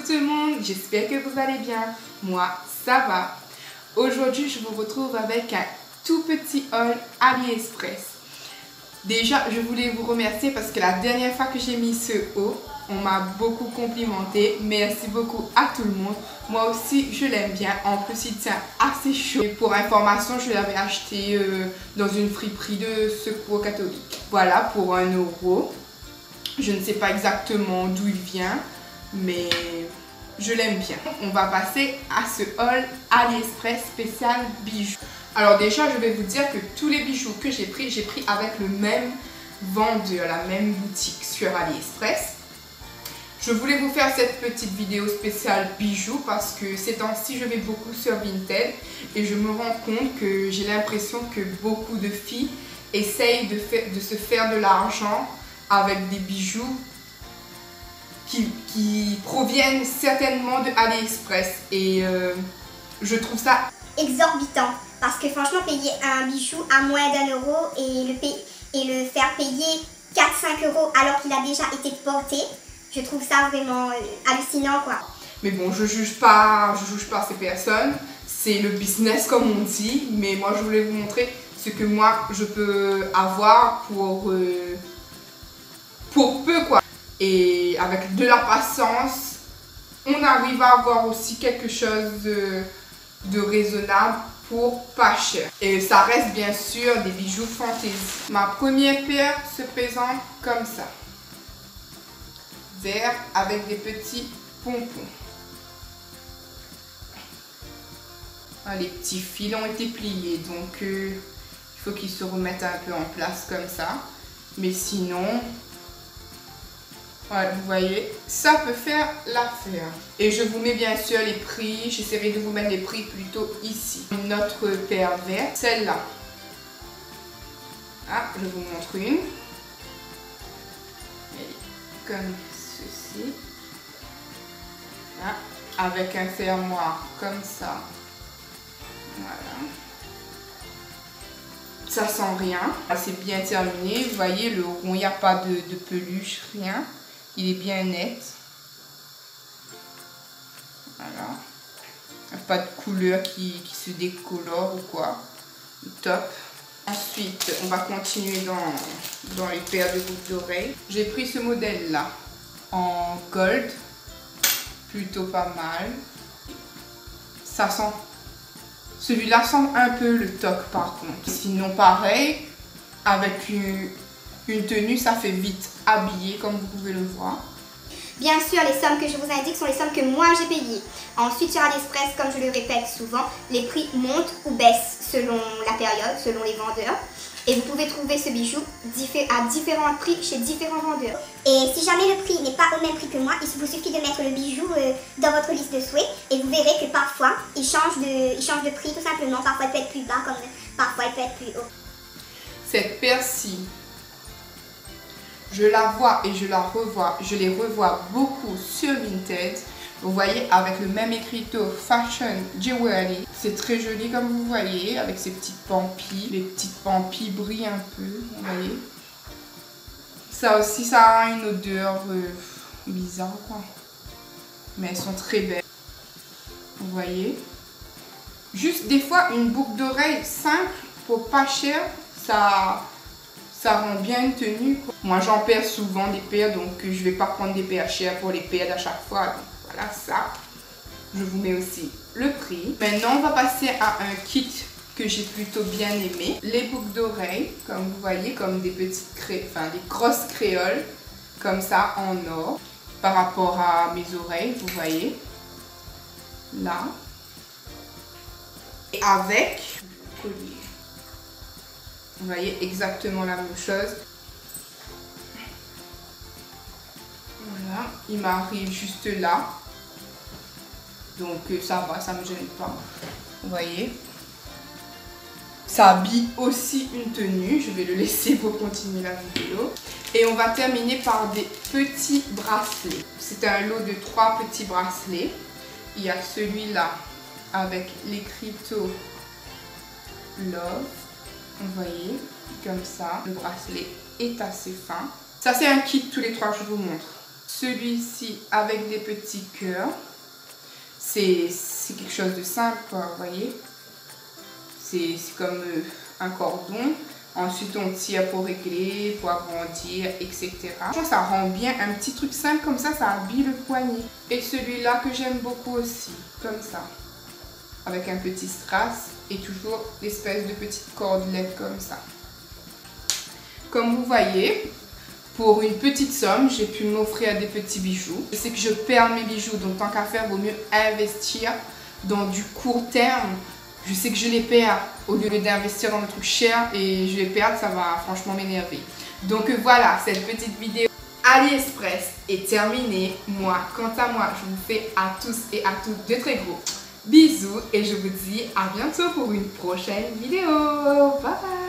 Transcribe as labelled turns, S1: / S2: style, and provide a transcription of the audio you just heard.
S1: tout le monde, j'espère que vous allez bien. Moi, ça va. Aujourd'hui, je vous retrouve avec un tout petit haul AliExpress. Déjà, je voulais vous remercier parce que la dernière fois que j'ai mis ce haut, on m'a beaucoup complimenté. Merci beaucoup à tout le monde. Moi aussi, je l'aime bien. En plus, il tient assez chaud. Et pour information, je l'avais acheté dans une friperie de Secours catholique. Voilà, pour 1 €. Je ne sais pas exactement d'où il vient, mais je l'aime bien. On va passer à ce haul AliExpress spécial bijoux. Alors déjà, je vais vous dire que tous les bijoux que j'ai pris avec le même vendeur, la même boutique sur AliExpress. Je voulais vous faire cette petite vidéo spéciale bijoux parce que ces temps-ci, je vais beaucoup sur Vinted et je me rends compte que j'ai l'impression que beaucoup de filles essayent de se faire de l'argent avec des bijoux qui proviennent certainement de AliExpress et je trouve ça
S2: exorbitant parce que franchement payer un bijou à moins d'1 € et le faire payer 4-5 € alors qu'il a déjà été porté, je trouve ça vraiment hallucinant quoi.
S1: Mais bon, je juge pas ces personnes, c'est le business comme on dit, mais moi je voulais vous montrer ce que moi je peux avoir pour peu quoi. Et avec de la patience, on arrive à avoir aussi quelque chose de raisonnable pour pas cher. Et ça reste bien sûr des bijoux fantaisie. Ma première paire se présente comme ça. Vert avec des petits pompons. Ah, les petits fils ont été pliés, donc il faut qu'ils se remettent un peu en place comme ça. Mais sinon, voilà, vous voyez, ça peut faire l'affaire. Et je vous mets bien sûr les prix. J'essaierai de vous mettre les prix plutôt ici. Une autre paire verte, celle-là. Ah, je vous montre une. Comme ceci. Ah, avec un fermoir comme ça. Voilà. Ça sent rien. C'est bien terminé. Vous voyez, le rond, il n'y a pas de peluche, rien. Il est bien net. Voilà. Il n'y a pas de couleur qui se décolore ou quoi. Top. Ensuite, on va continuer dans les paires de boucles d'oreilles. J'ai pris ce modèle-là en gold. Plutôt pas mal. Ça sent... Celui-là sent un peu le toc par contre. Sinon pareil, avec une tenue, ça fait vite habillé comme vous pouvez le voir.
S2: Bien sûr, les sommes que je vous indique sont les sommes que moi j'ai payées. Ensuite sur AliExpress, comme je le répète souvent, les prix montent ou baissent selon la période, selon les vendeurs. Et vous pouvez trouver ce bijou à différents prix chez différents vendeurs. Et si jamais le prix n'est pas au même prix que moi, il vous suffit de mettre le bijou dans votre liste de souhaits et vous verrez que parfois il change de prix tout simplement. Parfois il peut être plus bas, comme parfois il peut être plus haut.
S1: Cette paire-ci, je la vois et je la revois, je les revois beaucoup sur Vinted. Vous voyez, avec le même écriteau Fashion Jewelry. C'est très joli comme vous voyez, avec ces petites pampilles. Les petites pampilles brillent un peu, vous voyez. Ça aussi, ça a une odeur bizarre quoi. Mais elles sont très belles. Vous voyez. Juste des fois, une boucle d'oreille simple, pour pas cher, ça rend bien une tenue quoi. Moi, j'en perds souvent des paires, donc je vais pas prendre des paires chères pour les perdre à chaque fois. Donc, voilà ça. Je vous mets aussi le prix. Maintenant, on va passer à un kit que j'ai plutôt bien aimé. Les boucles d'oreilles, comme vous voyez, comme des petites des grosses créoles, comme ça en or, par rapport à mes oreilles, vous voyez. Là. Et avec collier. Vous voyez exactement la même chose. Voilà, il m'arrive juste là. Donc ça va, ça ne me gêne pas. Vous voyez. Ça habille aussi une tenue. Je vais le laisser pour continuer la vidéo. Et on va terminer par des petits bracelets. C'est un lot de 3 petits bracelets. Il y a celui-là avec l'écriteau Love. Vous voyez, comme ça. Le bracelet est assez fin. Ça, c'est un kit tous les 3 que je vous montre. celui-ci avec des petits cœurs. C'est quelque chose de simple, quoi, vous voyez. C'est comme un cordon. Ensuite, on tire pour régler, pour agrandir, etc. Ça rend bien un petit truc simple comme ça habille le poignet. Et celui-là que j'aime beaucoup aussi, comme ça. Avec un petit strass et toujours l'espèce de petite cordelette comme ça. Comme vous voyez, pour une petite somme, j'ai pu m'offrir des petits bijoux. Je sais que je perds mes bijoux, donc tant qu'à faire, vaut mieux investir dans du court terme. Je sais que je les perds au lieu d'investir dans des trucs chers et je les perds, ça va franchement m'énerver. Donc voilà, cette petite vidéo AliExpress est terminée. Quant à moi, je vous fais à tous et à toutes de très gros bisous et je vous dis à bientôt pour une prochaine vidéo. Bye bye!